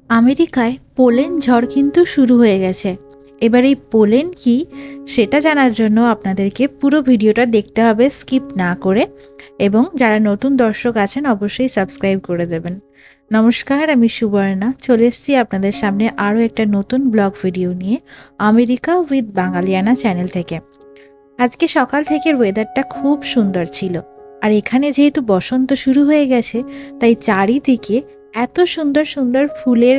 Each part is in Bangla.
আমেরিকায় পোলেন ঝড় কিন্তু শুরু হয়ে গেছে। এবার এই পোলেন কি সেটা জানার জন্য আপনাদেরকে পুরো ভিডিওটা দেখতে হবে স্কিপ না করে, এবং যারা নতুন দর্শক আছেন অবশ্যই সাবস্ক্রাইব করে দেবেন। নমস্কার, আমি সুবর্ণা চলে এসেছি আপনাদের সামনে আরও একটা নতুন ব্লগ ভিডিও নিয়ে আমেরিকা উইথ বাঙালিয়ানা চ্যানেল থেকে। আজকে সকাল থেকে ওয়েদারটা খুব সুন্দর ছিল, আর এখানে যেহেতু বসন্ত শুরু হয়ে গেছে তাই চারিদিকে এত সুন্দর সুন্দর ফুলের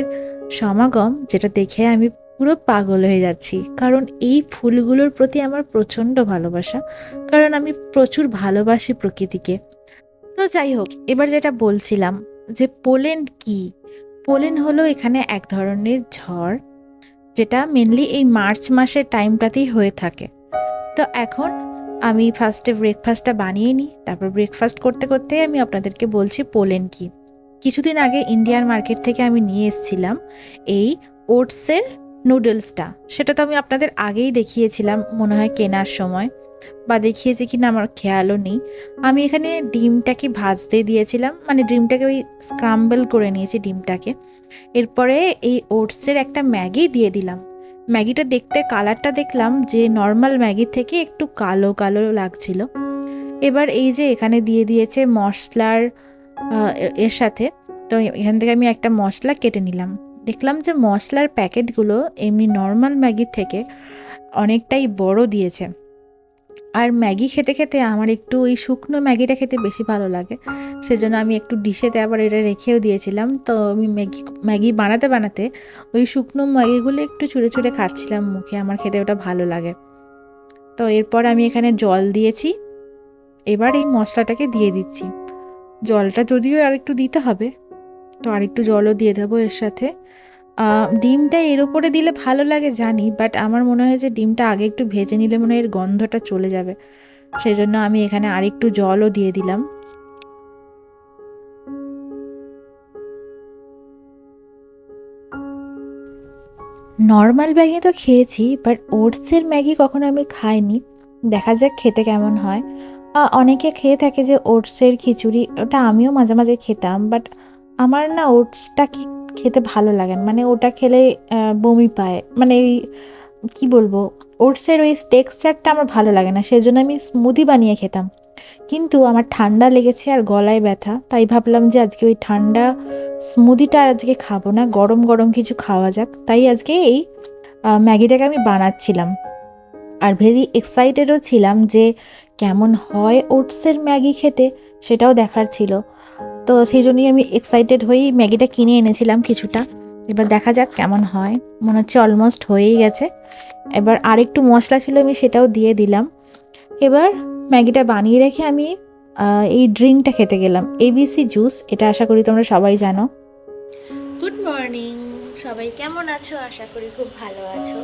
সমাগম, যেটা দেখে আমি পুরো পাগল হয়ে যাচ্ছি। কারণ এই ফুলগুলোর প্রতি আমার প্রচণ্ড ভালোবাসা, কারণ আমি প্রচুর ভালোবাসি প্রকৃতিকে। তো যাই হোক, এবার যেটা বলছিলাম যে পোলেন কি। পোলেন হলো এখানে এক ধরনের ঝড়, যেটা মেনলি এই মার্চ মাসের টাইমটাতেই হয়ে থাকে। তো এখন আমি ফার্স্টে ব্রেকফাস্টটা বানিয়ে নিই, তারপর ব্রেকফাস্ট করতে করতে আমি আপনাদেরকে বলছি পোলেন কি। কিছুদিন আগে ইন্ডিয়ান মার্কেট থেকে আমি নিয়ে এসেছিলাম এই ওটসের নুডলসটা। সেটা তো আমি আপনাদের আগেই দেখিয়েছিলাম মনে হয় কেনার সময়, বা দেখিয়েছি কিনা আমার খেয়ালও নেই। আমি এখানে ডিমটাকে ভাজতে দিয়েছিলাম, মানে ডিমটাকে ওই স্ক্রাম্বল করে নিয়েছি ডিমটাকে। এরপরে এই ওটসের একটা ম্যাগি দিয়ে দিলাম। ম্যাগিটা দেখতে কালারটা দেখলাম যে নর্মাল ম্যাগির থেকে একটু কালো কালো লাগছিল। এবার এই যে এখানে দিয়ে দিয়েছে মশলার এর সাথে। তো এখান থেকে আমি একটা মশলা কেটে নিলাম। দেখলাম যে মশলার প্যাকেটগুলো এমনি নর্মাল ম্যাগির থেকে অনেকটাই বড় দিয়েছে। আর ম্যাগি খেতে খেতে আমার একটু ওই শুকনো ম্যাগিটা খেতে বেশি ভালো লাগে, সেজন্য আমি একটু ডিশেতে আবার এটা রেখেও দিয়েছিলাম। তো আমি ম্যাগি বানাতে বানাতে ওই শুকনো ম্যাগিগুলো একটু ছুঁড়ে ছুঁড়ে খাচ্ছিলাম মুখে, আমার খেতে ওটা ভালো লাগে। তো এরপর আমি এখানে জল দিয়েছি, এবার এই মশলাটাকে দিয়ে দিচ্ছি। জলটা যদিও আর একটু দিতে হবে, তো আর একটু জলও দিয়ে দেবো এর সাথে। ডিমটা এর ওপরে দিলে ভালো লাগে জানি, বাট আমার মনে হয় যে ডিমটা আগে একটু ভেজে নিলে মনে হয় এর গন্ধটা চলে যাবে, সেই জন্য আমি এখানে আরেকটু জলও দিয়ে দিলাম। নর্মাল ম্যাগি তো খেয়েছি, বাট ওটসের ম্যাগি কখনো আমি খাইনি। দেখা যাক খেতে কেমন হয়। অনেকে খেয়ে থাকে যে ওটসের খিচুড়ি, ওটা আমিও মাঝে মাঝে খেতাম, বাট আমার না ওটসটা খেতে ভালো লাগে না। মানে ওটা খেলে বমি পায়, মানে এই কী বলবো, ওটসের ওই টেক্সচারটা আমার ভালো লাগে না, সেই জন্য আমি স্মুদি বানিয়ে খেতাম। কিন্তু আমার ঠান্ডা লেগেছে আর গলায় ব্যথা, তাই ভাবলাম যে আজকে ওই ঠান্ডা স্মুদিটা আজকে খাবো না, গরম গরম কিছু খাওয়া যাক। তাই আজকে এই ম্যাগিটাকে আমি বানাচ্ছিলাম, আর ভেরি এক্সাইটেডও ছিলাম যে কেমন হয় ওটসের ম্যাগি খেতে, সেটাও দেখার ছিল। তো সেই জন্যই আমি এক্সাইটেড হয়েই ম্যাগিটা কিনে এনেছিলাম কিছুটা। এবার দেখা যাক কেমন হয়। মনে হচ্ছে অলমোস্ট হয়েই গেছে। এবার আরেকটু মশলা ছিল, আমি সেটাও দিয়ে দিলাম। এবার ম্যাগিটা বানিয়ে রেখে আমি এই ড্রিঙ্কটা খেতে গেলাম, এবিসি জুস। এটা আশা করি তোমরা সবাই জানো। গুড মর্নিং, সবাই কেমন আছো? আশা করি খুব ভালো আছো।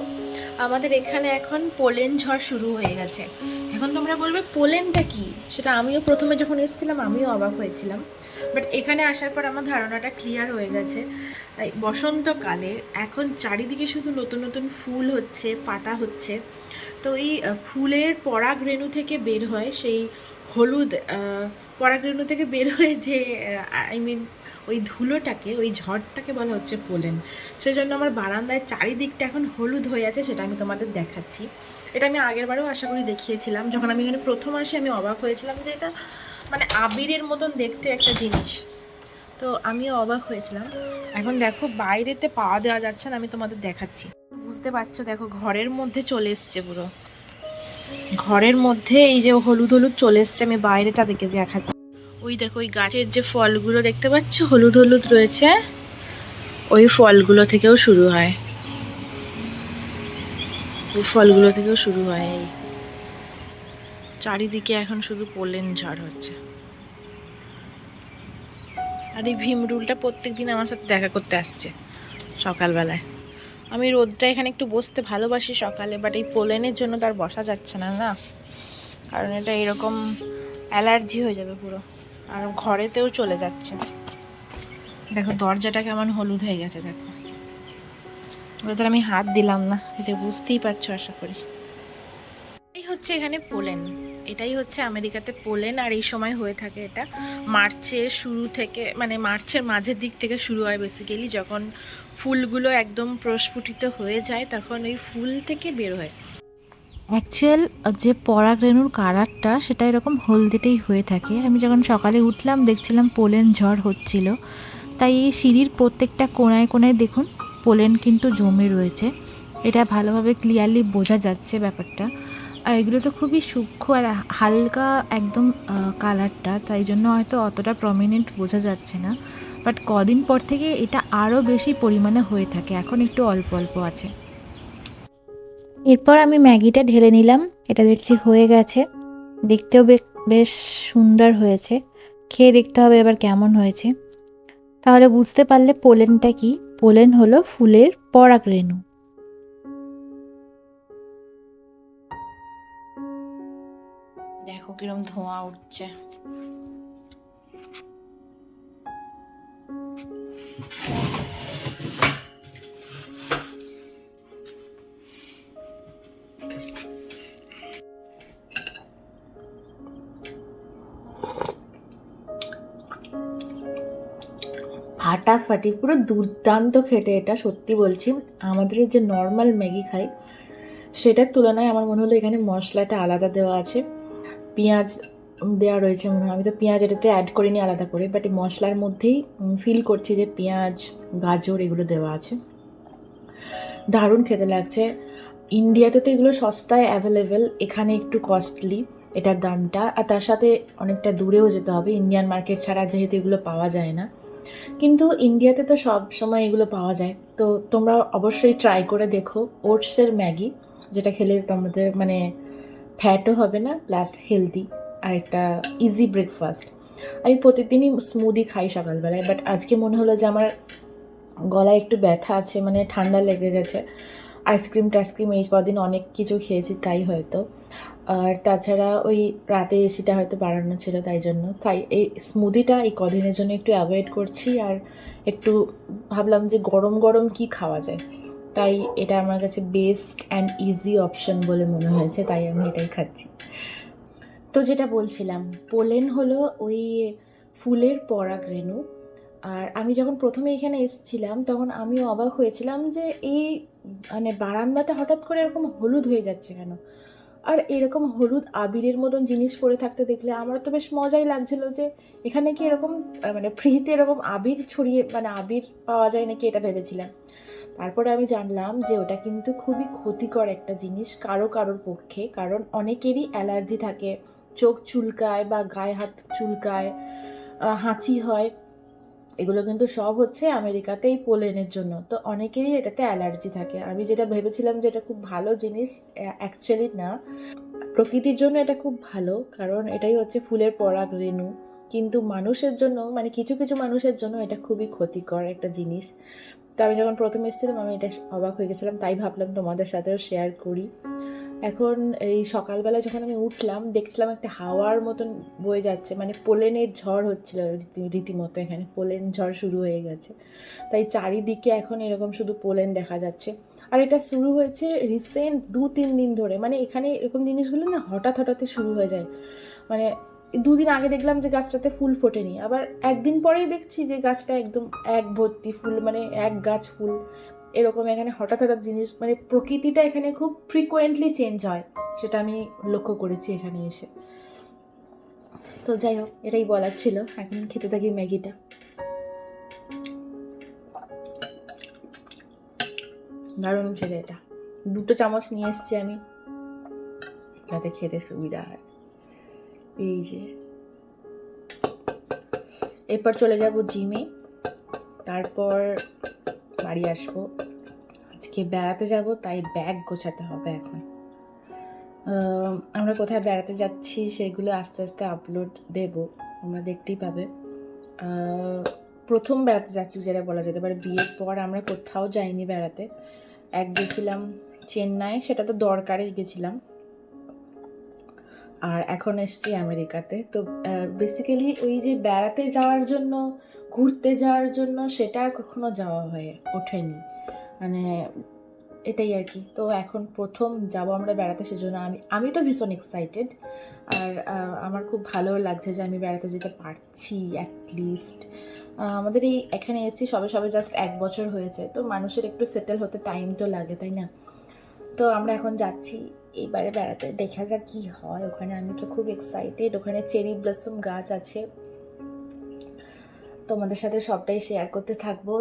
আমাদের এখানে এখন পোলেন ঝড় শুরু হয়ে গেছে। এখন তোমরা বলবে পোলেনটা কি, সেটা আমিও প্রথমে যখন এসেছিলাম আমিও অবাক হয়েছিলাম, বাট এখানে আসার পর আমার ধারণাটা ক্লিয়ার হয়ে গেছে। এই বসন্তকালে এখন চারিদিকে শুধু নতুন নতুন ফুল হচ্ছে, পাতা হচ্ছে। তো এই ফুলের পরাগরেণু থেকে বের হয় সেই হলুদ, পরাগরেণু থেকে বের হয়ে যে আই মিন ওই ধুলোটাকে, ওই ঝড়টাকে বলা হচ্ছে পোলেন। সেই জন্য আমার বারান্দায় চারিদিকটা এখন হলুদ হয়ে আছে, সেটা আমি তোমাদের দেখাচ্ছি। এটা আমি আগের বারেও আশা করি দেখিয়েছিলাম, যখন আমি এখানে প্রথম আসি আমি অবাক হয়েছিলাম যে এটা মানে আবিরের মতন দেখতে একটা জিনিস। তো আমিও অবাক হয়েছিলাম। এখন দেখো বাইরেতে পাওয়া দেওয়া যাচ্ছে না, আমি তোমাদের দেখাচ্ছি, বুঝতে পারছো? দেখো ঘরের মধ্যে চলে এসছে, পুরো ঘরের মধ্যে এই যে হলুদ হলুদ চলে এসছে। আমি বাইরেটা দেখে দেখাচ্ছি। ওই দেখো ওই গাছের যে ফলগুলো দেখতে পাচ্ছ হলুদ হলুদ রয়েছে, ওই ফলগুলো থেকেও শুরু হয়, ওই ফলগুলো থেকেও শুরু হয়। এই চারিদিকে এখন শুধু পোলেন ঝড় হচ্ছে। আর এই ভীমরুলটা প্রত্যেক দিন আমার সাথে দেখা করতে আসছে সকালবেলায়। আমি রোদটা এখানে একটু বসতে ভালোবাসি সকালে, বাট এই পোলেনের জন্য তার বসা যাচ্ছে না, না, কারণ এটা এরকম অ্যালার্জি হয়ে যাবে পুরো, আর ঘরেতেও চলে যাচ্ছে। দেখো দরজাটা কেমন হলুদ হয়ে গেছে, দেখো। ওদের আমি হাত দিলাম না, এতে বুঝতেই পারছো আশা করি। এই হচ্ছে এখানে পোলেন। এটাই হচ্ছে আমেরিকাতে পোলেন, আর এই সময় হয়ে থাকে এটা মার্চের শুরু থেকে, মানে মার্চের মাঝের দিক থেকে শুরু হয় বেসিক্যালি, যখন ফুলগুলো একদম প্রস্ফুটিত হয়ে যায় তখন ওই ফুল থেকে বের হয়। অ্যাকচুয়াল যে পরাগরেণুর কালারটা সেটা এরকম হলদেটেই হয়ে থাকে। আমি যখন সকালে উঠলাম দেখছিলাম পোলেন ঝড় হচ্ছিল, তাই এই সিঁড়ির প্রত্যেকটা কোণায় কোণায় দেখুন পোলেন কিন্তু জমে রয়েছে। এটা ভালোভাবে ক্লিয়ারলি বোঝা যাচ্ছে ব্যাপারটা। আর এগুলো তো খুবই সূক্ষ্ম আর হালকা একদম কালারটা, তাই জন্য হয়তো অতটা প্রমিনেন্ট বোঝা যাচ্ছে না। বাট কদিন পর থেকে এটা আরও বেশি পরিমাণে হয়ে থাকে, এখন একটু অল্প অল্প আছে। এরপর আমি ম্যাগিটা ঢেলে নিলাম। এটা দেখছি হয়ে গেছে, দেখতেও বেশ সুন্দর হয়েছে। খেয়ে দেখতে হবে এবার কেমন হয়েছে। তাহলে বুঝতে পারলে পোলেনটা কি। পোলেন হলো ফুলের পরাগরেণু। দেখো কিরম ধোঁয়া উঠছে। ফাটাফাটি, পুরো দুর্দান্ত খেতে এটা, সত্যি বলছি। আমাদের যে নর্মাল ম্যাগি খাই সেটার তুলনায় আমার মনে হলো এখানে মশলাটা আলাদা দেওয়া আছে, পেঁয়াজ দেওয়া রয়েছে মনে হয়। আমি তো পেঁয়াজ এটাতে অ্যাড করিনি আলাদা করে, বাট এই মশলার মধ্যেই ফিল করছি যে পেঁয়াজ, গাজর এগুলো দেওয়া আছে। দারুণ খেতে লাগছে। ইন্ডিয়াতে তো এগুলো সস্তায় অ্যাভেলেবেল, এখানে একটু কস্টলি এটার দামটা, আর তার সাথে অনেকটা দূরেও যেতে হবে, ইন্ডিয়ান মার্কেট ছাড়া যেহেতু এগুলো পাওয়া যায় না। কিন্তু ইন্ডিয়াতে তো সব সময় এগুলো পাওয়া যায়, তো তোমরা অবশ্যই ট্রাই করে দেখো ওটসের ম্যাগি, যেটা খেলে তোমাদের মানে ফ্যাটও হবে না, প্লাস হেলদি, আর একটা ইজি ব্রেকফাস্ট। আমি প্রতিদিনই স্মুদি খাই সকালবেলায়, বাট আজকে মনে হলো যে আমার গলায় একটু ব্যথা আছে, মানে ঠান্ডা লেগে গেছে, আইসক্রিম টাইসক্রিম এই কদিন অনেক কিছু খেয়েছি তাই হয়তো। আর তাছাড়া ওই রাতে এসিটা হয়তো বাড়ানো ছিল, তাই এই স্মুদিটা এই কদিনের জন্য একটু অ্যাভয়েড করছি। আর একটু ভাবলাম যে গরম গরম কি খাওয়া যায়, তাই এটা আমার কাছে বেস্ট অ্যান্ড ইজি অপশন বলে মনে হয়েছে, তাই আমি এটাই খাচ্ছি। তো যেটা বলছিলাম, পোলেন হলো ওই ফুলের পরাগরেণু। আর আমি যখন প্রথমে এখানে এসেছিলাম তখন আমিও অবাক হয়েছিলাম যে এই মানে বারান্দাটা হঠাৎ করে এরকম হলুদ হয়ে যাচ্ছে কেন। আর এরকম হলুদ আবিরের মতন জিনিস পরে থাকতে দেখলে আমার তো বেশ মজাই লাগছিল যে এখানে কি এরকম মানে ফ্রিতে এরকম আবির ছড়িয়ে, মানে আবির পাওয়া যায় নাকি এটা ভেবেছিলাম। তারপরে আমি জানলাম যে ওটা কিন্তু খুবই ক্ষতিকর একটা জিনিস কারোর পক্ষে, কারণ অনেকেরই অ্যালার্জি থাকে, চোখ চুলকায় বা গায়ে হাত চুলকায়, হাঁচি হয়। এগুলো কিন্তু সব হচ্ছে আমেরিকাতে এই পোলেনের জন্য, তো অনেকেরই এটাতে অ্যালার্জি থাকে। আমি যেটা ভেবেছিলাম যে এটা খুব ভালো জিনিস, অ্যাকচুয়ালি না। প্রকৃতির জন্য এটা খুব ভালো, কারণ এটাই হচ্ছে ফুলের পরাগরেণু, কিন্তু মানুষের জন্য, মানে কিছু কিছু মানুষের জন্য এটা খুবই ক্ষতিকর একটা জিনিস। তো আমি যখন প্রথমে এসেছিলাম আমি এটা অবাক হয়ে গেছিলাম, তাই ভাবলাম তোমাদের সাথেও শেয়ার করি। এখন এই সকালবেলা যখন আমি উঠলাম দেখছিলাম একটা হাওয়ার মতন বয়ে যাচ্ছে, মানে পোলেনের ঝড় হচ্ছিল রীতিমতো, এখানে পোলেন ঝড় শুরু হয়ে গেছে, তাই চারিদিকে এখন এরকম শুধু পোলেন দেখা যাচ্ছে। আর এটা শুরু হয়েছে রিসেন্ট 2-3 দিন ধরে, মানে এখানে এরকম জিনিসগুলো না হঠাৎ হঠাৎই শুরু হয়ে যায়। মানে 2 দিন আগে দেখলাম যে গাছটাতে ফুল ফোটেনি, আবার একদিন পরেই দেখছি যে গাছটা একদম এক ভর্তি ফুল, মানে এক গাছ ফুল। এরকম এখানে হঠাৎ হঠাৎ জিনিস, মানে প্রকৃতিটা এখানে খুব ফ্রিকোয়েন্টলি চেঞ্জ হয়, সেটা আমি লক্ষ্য করেছি এখানে এসে। তো যাই হোক, এটাই বলার ছিল। এখন খেতে থাকি ম্যাগিটা। দারুণ খেতে এটা, 2 চামচ নিয়ে এসছি আমি, যাতে খেতে সুবিধা হয়। এই যে এরপর চলে যাব জিমে, তারপর বাড়ি আসবো। আজকে বেড়াতে যাব, তাই ব্যাগ গোছাতে হবে এখন। আমরা কোথায় বেড়াতে যাচ্ছি সেগুলো আস্তে আস্তে আপলোড দেব, তোমরা দেখতেই পাবে। প্রথম বেড়াতে যাচ্ছি যেটা বলা যেতে পারে, বিয়ের পর আমরা কোথাও যাইনি বেড়াতে। গেছিলাম চেন্নাই, সেটা তো দরকারে গেছিলাম, আর এখন এসছি আমেরিকাতে। তো বেসিক্যালি ওই যে বেড়াতে যাওয়ার জন্য, ঘুরতে যাওয়ার জন্য, সেটা আর কখনো যাওয়া হয়ে ওঠেনি। মানে এটাই আর কি। তো এখন প্রথম যাব আমরা বেড়াতে, সেজন্য আমি তো ভীষণ এক্সাইটেড। আর আমার খুব ভালো লাগছে যে আমি বেড়াতে যেতে পারছি অ্যাটলিস্ট। আমাদের এই এখানে এসেছি সবে সবে জাস্ট 1 বছর হয়েছে, তো মানুষের একটু সেটেল হতে টাইম তো লাগে, তাই না? তো আমরা এখন যাচ্ছি এবারে বেড়াতে, দেখা যাক কী হয় ওখানে। আমি তো খুব এক্সাইটেড। ওখানে চেরি ব্লসম গাছ আছে, তোমাদের সাথে সবটাই শেয়ার করতে থাকবো।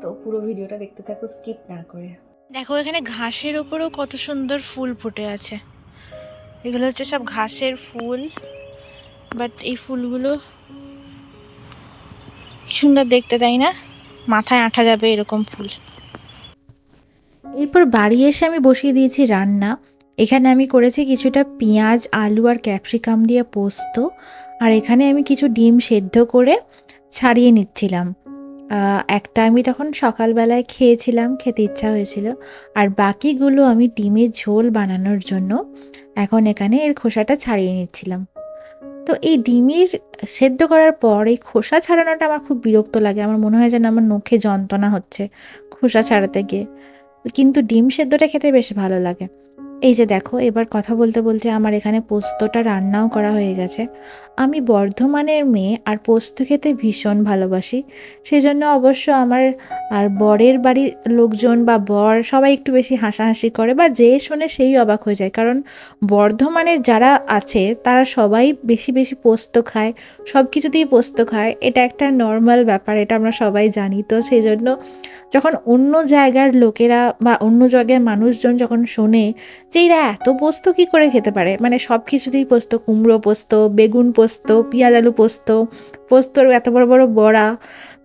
তো পুরো ভিডিওটা দেখতে থাকো স্কিপ না করে। দেখো এখানে ঘাসের ওপরেও কত সুন্দর ফুল ফুটে আছে। এগুলো হচ্ছে সব ঘাসের ফুল, বাট এই ফুলগুলো কি সুন্দর দেখতে, তাই না? মাথায় আঠা যাবে এরকম ফুল। এরপর বাড়ি এসে আমি বসিয়ে দিয়েছি রান্না। এখানে আমি করেছি কিছুটা পেঁয়াজ, আলু আর ক্যাপসিকাম দিয়ে পোস্ত, আর এখানে আমি কিছু ডিম সেদ্ধ করে ছাড়িয়ে নিচ্ছিলাম। একটা আমি তখন সকালবেলায় খেয়েছিলাম, খেতে ইচ্ছা হয়েছিল, আর বাকিগুলো আমি ডিমের ঝোল বানানোর জন্য এখন এখানে এর খোসাটা ছাড়িয়ে নিচ্ছিলাম। তো এই ডিমের সেদ্ধ করার পর এই খোসা ছাড়ানোটা আমার খুব বিরক্ত লাগে। আমার মনে হয় যেন আমার নখে যন্ত্রণা হচ্ছে খোসা ছাড়াতে গিয়ে, কিন্তু ডিম সেদ্ধটা খেতে বেশ ভালো লাগে। এই যে দেখো, এবার কথা বলতে বলতে আমার এখানে পোস্তটা রান্নাও করা হয়ে গেছে। আমি বর্ধমানের মেয়ে আর পোস্ত খেতে ভীষণ ভালোবাসি, সেজন্য অবশ্য আমার আর বরের বাড়ির লোকজন বা বর সবাই একটু বেশি হাসাহাসি করে, বা যে শোনে সেই অবাক হয়ে যায়, কারণ বর্ধমানের যারা আছে তারা সবাই বেশি বেশি পোস্ত খায়, সব কিছুতেই পোস্ত খায়। এটা একটা নর্মাল ব্যাপার, এটা আমরা সবাই জানি। তো সেই জন্য যখন অন্য জায়গার লোকেরা বা অন্য জায়গার মানুষজন যখন শোনে যে এরা এত পোস্ত কী করে খেতে পারে, মানে সব কিছুতেই পোস্ত, কুমড়ো পোস্ত, বেগুন পোস্ত, পেঁয়াজ আলু পোস্ত, পোস্তর এত বড় বড় বড়া,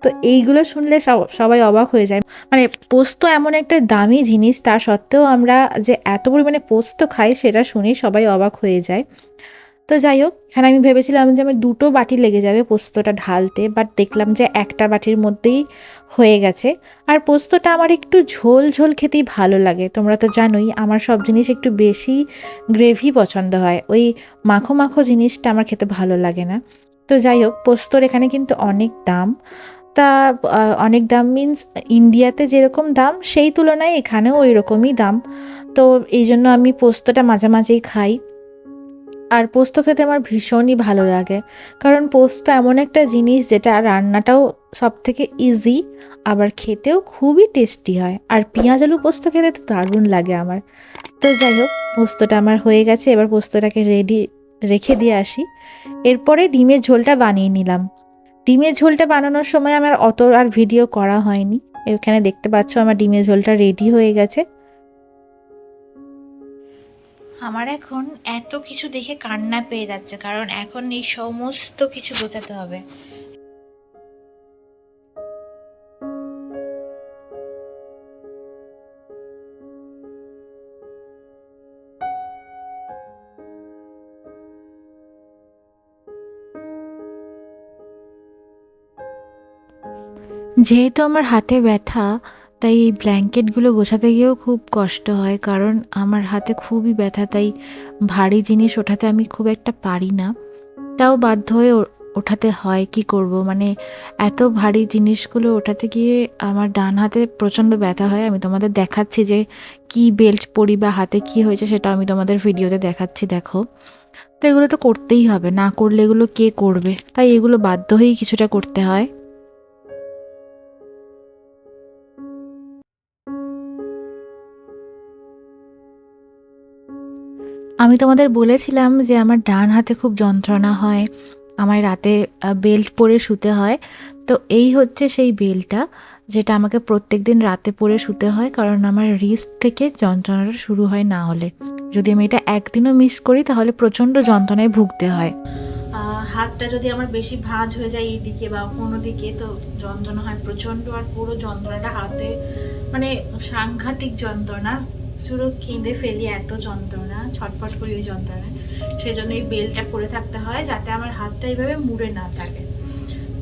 তো এইগুলো শুনলে সবাই অবাক হয়ে যায়। মানে পোস্ত এমন একটা দামি জিনিস, তা সত্ত্বেও আমরা যে এত পরিমাণে পোস্ত খাই সেটা শুনেই সবাই অবাক হয়ে যায়। তো যাই হোক, এখানে আমি ভেবেছিলাম যে আমার 2টো বাটি লেগে যাবে পোস্তটা ঢালতে, বাট দেখলাম যে একটা বাটির মধ্যেই হয়ে গেছে। আর পোস্তটা আমার একটু ঝোল ঝোল খেতেই ভালো লাগে। তোমরা তো জানোই আমার সব জিনিস একটু বেশি গ্রেভি পছন্দ হয়, ওই মাখো মাখো জিনিসটা আমার খেতে ভালো লাগে না। তো যাই হোক, পোস্তর এখানে কিন্তু অনেক দাম। তা অনেক দাম মিন্স ইন্ডিয়াতে যেরকম দাম সেই তুলনায় এখানেও ওই রকমই দাম। তো এই জন্য আমি পোস্তটা মাঝে মাঝেই খাই। আর পোস্ত খেতে আমার ভীষণই ভালো লাগে, কারণ পোস্ত এমন একটা জিনিস যেটা রান্নাটাও সব থেকে ইজি, আবার খেতেও খুবই টেস্টি হয়। আর পেঁয়াজ আলু পোস্ত খেতে তো দারুণ লাগে আমার। তো যাই হোক, পোস্তটা আমার হয়ে গেছে, এবার পোস্তটাকে রেডি রেখে দিয়ে আসি। এরপরে ডিমের ঝোলটা বানিয়ে নিলাম। ডিমের ঝোলটা বানানোর সময় আমার অত আর ভিডিও করা হয়নি। এখানে দেখতে পাচ্ছ আমার ডিমের ঝোলটা রেডি হয়ে গেছে। আমার এখন এত কিছু দেখে কান্না পেয়ে যাচ্ছে, কারণ এখন এই সমস্ত কিছু গোছাতে হবে। যেহেতু আমার হাতে ব্যথা, তাই এই ব্ল্যাঙ্কেটগুলো গোছাতে গিয়েও খুব কষ্ট হয়, কারণ আমার হাতে খুবই ব্যথা, তাই ভারী জিনিস ওঠাতে আমি খুব একটা পারি না। তাও বাধ্য হয়ে ওঠাতে হয়, কি করব, মানে এত ভারী জিনিসগুলো ওঠাতে গিয়ে আমার ডান হাতে প্রচণ্ড ব্যথা হয়। আমি তোমাদের দেখাচ্ছি যে কি বেল্ট পরি বা হাতে কি হয়েছে, সেটা আমি তোমাদের ভিডিওতে দেখাচ্ছি, দেখো। তো এগুলো তো করতেই হবে, না করলে এগুলো কে করবে, তাই এগুলো বাধ্য হয়েই কিছুটা করতে হয়। আমি তোমাদের বলেছিলাম যে আমার ডান হাতে খুব যন্ত্রণা হয়, আমার রাতে বেল্ট পরে শুতে হয়। তো এই হচ্ছে সেই বেল্টটা, যেটা আমাকে প্রত্যেক দিন রাতে পরে শুতে হয়, কারণ আমার রিস্ট থেকে যন্ত্রণাটা শুরু হয়। না হলে যদি আমি এটা একদিনও মিস করি তাহলে প্রচণ্ড যন্ত্রণায় ভুগতে হয়। হাতটা যদি আমার বেশি ভাঁজ হয়ে যায় এই দিকে বা কোনো দিকে, তো যন্ত্রণা হয় প্রচণ্ড। আর পুরো যন্ত্রণাটা হাতে, মানে সাংঘাতিক যন্ত্রণা, পুরো কেঁদে ফেলি, এত যন্ত্রণা, ছটফট করি ওই যন্ত্রণায়। সেই জন্য এই বেল্টটা পরে থাকতে হয়, যাতে আমার হাতটা এইভাবে মুড়ে না থাকে।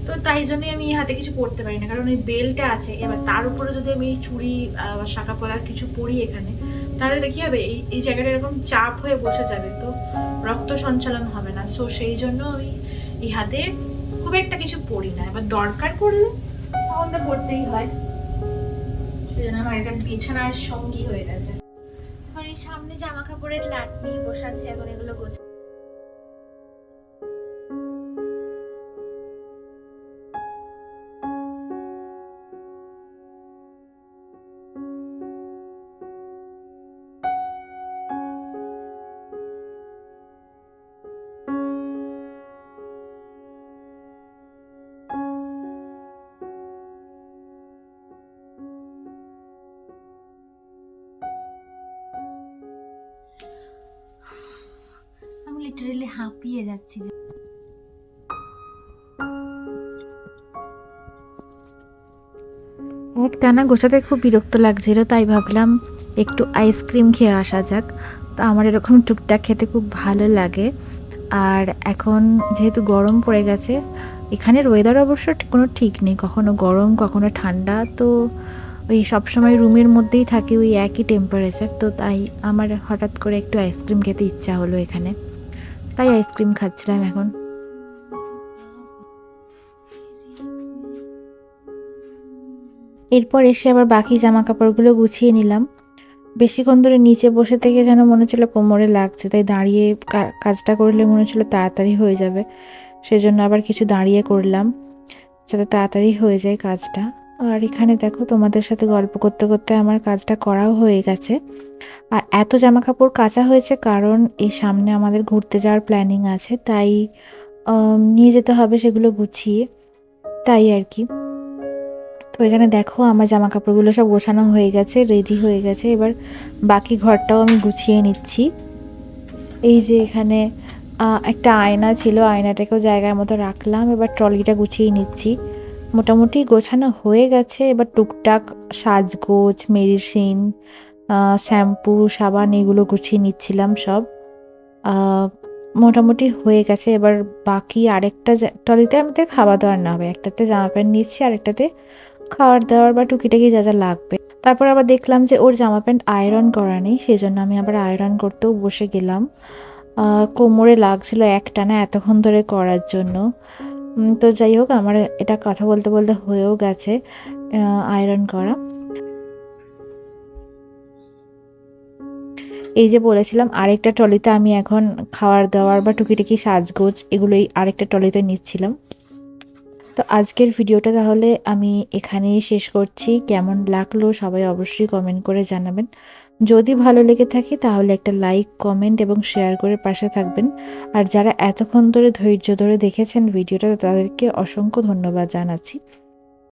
তো তাই জন্যই আমি এই হাতে কিছু পরতে পারি না, কারণ এই বেল্টটা আছে। এবার তার উপরে যদি আমি চুড়ি বা শাঁখা পলা কিছু পরি এখানে, তাহলে দেখি হবে এই জায়গাটা এরকম চাপ হয়ে বসে যাবে, তো রক্ত সঞ্চালন হবে না। সো সেই জন্য আমি এই হাতে খুব একটা কিছু পরি না। এবার দরকার পড়লে তখন তো পড়তেই হয়। সেই জন্য আমার এটা বিছানার সঙ্গী হয়ে গেছে। এখন এই সামনে জামা কাপড়ের লাট নিয়ে বসে আছি, এখন এগুলো গোছ। আমি লিটারেলি হাঁপিয়ে যাচ্ছি। এক টানা গোছাতে খুব বিরক্ত লাগছিল, তাই ভাবলাম একটু আইসক্রিম খেয়ে আসা যাক। তো আমার এরকম টুকটাক খেতে খুব ভালো লাগে। আর এখন যেহেতু গরম পড়ে গেছে, এখানের ওয়েদার অবশ্য কোনো ঠিক নেই, কখনো গরম কখনো ঠান্ডা। তো ওই সবসময় রুমের মধ্যেই থাকি, ওই একই টেম্পারেচার। তো তাই আমার হঠাৎ করে একটু আইসক্রিম খেতে ইচ্ছা হলো এখানে, তাই আইসক্রিম খাচ্ছিলাম এখন। এরপর এসে আবার বাকি জামা কাপড়গুলো গুছিয়ে নিলাম। বেশিক্ষণ ধরে নিচে বসে থেকে যেন মনে হচ্ছিলো কোমরে লাগছে, তাই দাঁড়িয়ে কাজটা করলে মনে হচ্ছিলো তাড়াতাড়ি হয়ে যাবে। সেজন্য আবার কিছু দাঁড়িয়ে করলাম যাতে তাড়াতাড়ি হয়ে যায় কাজটা। আর এখানে দেখো, তোমাদের সাথে গল্প করতে করতে আমার কাজটা করাও হয়ে গেছে। আর এত জামা কাপড় কাচা হয়েছে কারণ এই সামনে আমাদের ঘুরতে যাওয়ার প্ল্যানিং আছে, তাই নিয়ে যেতে হবে সেগুলো গুছিয়ে, তাই আর কি। তো এখানে দেখো আমার জামা কাপড়গুলো সব গোছানো হয়ে গেছে, রেডি হয়ে গেছে। এবার বাকি ঘরটাও আমি গুছিয়ে নিচ্ছি। এই যে এখানে একটা আয়না ছিল, আয়নাটাকেও জায়গার মতো রাখলাম। এবার ট্রলিটা গুছিয়ে নিচ্ছি। মোটামুটি গোছানো হয়ে গেছে। এবার টুকটাক সাজগোজ, মেডিসিন, শ্যাম্পু, সাবান এগুলো গুছিয়ে নিচ্ছিলাম সব। মোটামুটি হয়ে গেছে। এবার বাকি আরেকটা ট্রলিতে আমাদের খাওয়া দাওয়ার না হবে, একটাতে জামা প্যান্ট নিচ্ছি, আরেকটাতে খাওয়ার দাওয়ার বা টুকিটাকি যা যা লাগবে। তারপর আবার দেখলাম যে ওর জামা প্যান্ট আয়রন করা নেই, সেই জন্য আমি আবার আয়রন করতেও বসে গেলাম। কোমরে লাগছিল একটানা এতক্ষণ ধরে করার জন্য। তো যাই হোক, আমার এটা কথা বলতে বলতে হয়েও গেছে আয়রন করা। এই যে বলেছিলাম, আরেকটা ট্রলিতে আমি এখন খাওয়ার দাওয়ার বা টুকিটাকি সাজগোজ এগুলোই আরেকটা ট্রলিতে নিচ্ছিলাম। তো আজকের ভিডিওটা তাহলে আমি এখানেই শেষ করছি। কেমন লাগলো সবাই অবশ্যই কমেন্ট করে জানাবেন। যদি ভালো লেগে থাকে তাহলে একটা লাইক, কমেন্ট এবং শেয়ার করে পাশে থাকবেন। আর যারা এতক্ষণ ধরে ধৈর্য ধরে দেখেছেন ভিডিওটা, তাদেরকে অসংখ্য ধন্যবাদ জানাচ্ছি।